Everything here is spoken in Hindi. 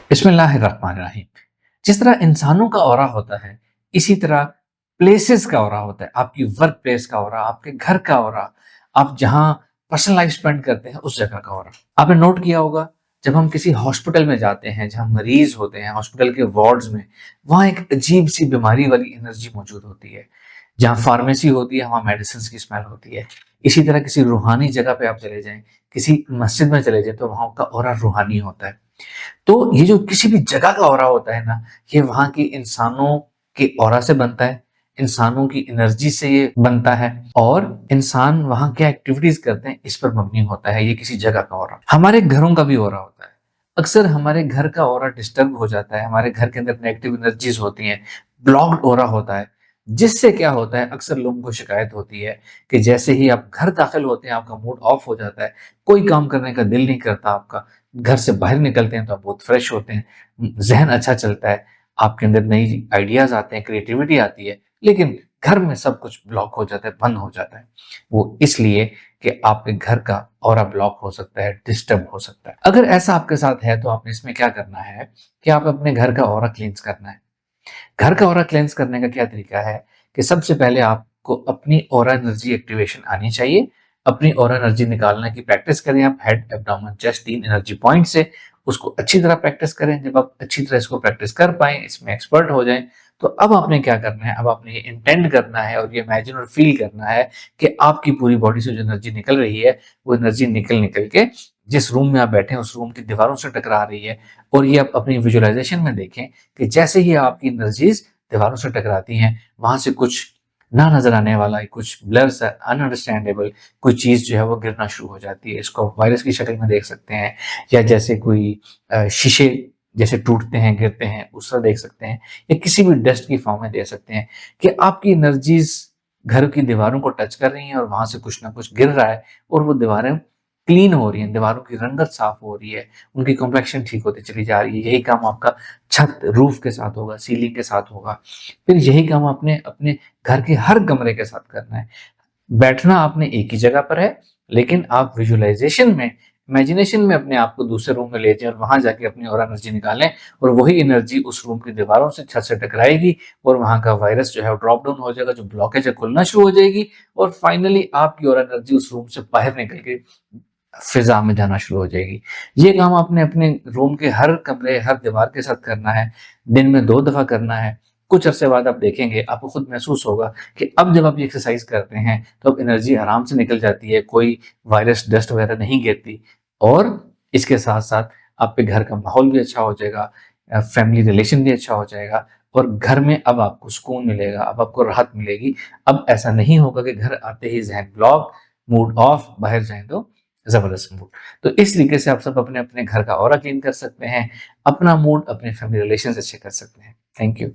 बिस्मिल्लाहिर्रहमानिर्रहीम। जिस तरह इंसानों का ऑरा होता है, इसी तरह प्लेसेस का ऑरा होता है। आपकी वर्क प्लेस का ऑरा, आपके घर का ऑरा, आप जहाँ पर्सनल लाइफ स्पेंड करते हैं उस जगह का ऑरा। आपने नोट किया होगा, जब हम किसी हॉस्पिटल में जाते हैं, जहाँ मरीज होते हैं हॉस्पिटल के वार्ड्स में, वहाँ एक अजीब सी बीमारी वाली एनर्जी मौजूद होती है। जहाँ फार्मेसी होती है वहाँ मेडिसिन की स्मेल होती है। इसी तरह किसी रूहानी जगह पे आप चले जाएं, किसी मस्जिद में चले जाएं, तो वहाँ का ऑरा रूहानी होता है। तो ये जो किसी भी जगह का ऑरा होता है ना, ये वहाँ के इंसानों के ऑरा से बनता है, इंसानों की एनर्जी से ये बनता है, और इंसान वहाँ क्या एक्टिविटीज करते हैं इस पर मबनी होता है ये किसी जगह का ऑरा। हमारे घरों का भी ऑरा होता है। अक्सर हमारे घर का ऑरा डिस्टर्ब हो जाता है, हमारे घर के अंदर नेगेटिव एनर्जीज होती हैं, ब्लॉक्ड ऑरा होता है, जिससे क्या होता है, अक्सर लोगों को शिकायत होती है कि जैसे ही आप घर दाखिल होते हैं आपका मूड ऑफ हो जाता है, कोई काम करने का दिल नहीं करता आपका। घर से बाहर निकलते हैं तो आप बहुत फ्रेश होते हैं, ज़हन अच्छा चलता है, आपके अंदर नई आइडियाज़ आते हैं, क्रिएटिविटी आती है, लेकिन घर में सब कुछ ब्लॉक हो जाता है, बंद हो जाता है। वो इसलिए कि आपके घर का ऑरा ब्लॉक हो सकता है, डिस्टर्ब हो सकता है। अगर ऐसा आपके साथ है तो आपने इसमें क्या करना है कि आप अपने घर का ऑरा क्लींस करना है। घर का ऑरा क्लेंस करने का क्या तरीका है कि सबसे पहले आपको अपनी ऑरा एनर्जी एक्टिवेशन आनी चाहिए। अपनी ऑरा एनर्जी निकालने की प्रैक्टिस करें आप head, abdomen, chest, 3 energy point से। उसको अच्छी तरह प्रैक्टिस करें। जब आप अच्छी तरह इसको प्रैक्टिस कर पाएं, इसमें एक्सपर्ट हो जाएं, तो अब आपने क्या करना है, अब आपने ये इंटेंड करना है और ये इमेजिन और फील करना है कि आपकी पूरी बॉडी से जो एनर्जी निकल रही है, वो एनर्जी निकल निकल के जिस रूम में आप बैठे हैं उस रूम की दीवारों से टकरा रही है। और ये आप अपनी विजुअलाइजेशन में देखें कि जैसे ही आपकी एनर्जीज दीवारों से टकराती हैं, वहां से कुछ ना नजर आने वाला, कुछ ब्लर सा, अनअंडरस्टैंडेबल कोई चीज जो है वो गिरना शुरू हो जाती है। इसको वायरस की शक्ल में देख सकते हैं, या जैसे कोई शीशे जैसे टूटते हैं, गिरते हैं, उस तरह देख सकते हैं, या किसी भी डस्ट की फॉर्म में देख सकते हैं कि आपकी एनर्जीज घर की दीवारों को टच कर रही हैं और वहां से कुछ ना कुछ गिर रहा है, और वो दीवारें क्लीन हो रही हैं, दीवारों की रंगत साफ हो रही है, उनकी कॉम्प्लेक्शन ठीक होती चली जा रही है। यही काम आपका छत, रूफ के साथ होगा, सीलिंग के साथ होगा। फिर यही काम आपने अपने घर के हर कमरे के साथ करना है। बैठना आपने एक ही जगह पर है, लेकिन आप विजुअलाइजेशन में, इमेजिनेशन में अपने आप को दूसरे रूम में ले जाएं और वहां जाके अपनी और एनर्जी निकालें, और वही एनर्जी उस रूम की दीवारों से, छत से टकराएगी, और वहां का वायरस जो है वो ड्रॉप डाउन हो जाएगा, जो ब्लॉकेज है खुलना शुरू हो जाएगी, और फाइनली आपकी और एनर्जी उस रूम से बाहर निकल के फिजा में जाना शुरू हो जाएगी। ये काम आपने अपने रूम के हर कमरे, हर दीवार के साथ करना है। दिन में 2 दफा करना है। कुछ अरसे बाद आप देखेंगे, आपको खुद महसूस होगा कि अब जब आप ये एक्सरसाइज करते हैं तो अब एनर्जी आराम से निकल जाती है, कोई वायरस, डस्ट वगैरह नहीं गिरती, और इसके साथ साथ आपके घर का माहौल भी अच्छा हो जाएगा, फैमिली रिलेशन भी अच्छा हो जाएगा, और घर में अब आपको सुकून मिलेगा, अब आपको राहत मिलेगी। अब ऐसा नहीं होगा कि घर आते ही जहन ब्लॉक, मूड ऑफ, बाहर जाए तो जबरदस्त मूड। तो इस तरीके से आप सब अपने अपने घर का ऑरा क्लीन कर सकते हैं, अपना मूड, अपने फैमिली रिलेशन अच्छे कर सकते हैं। Thank you.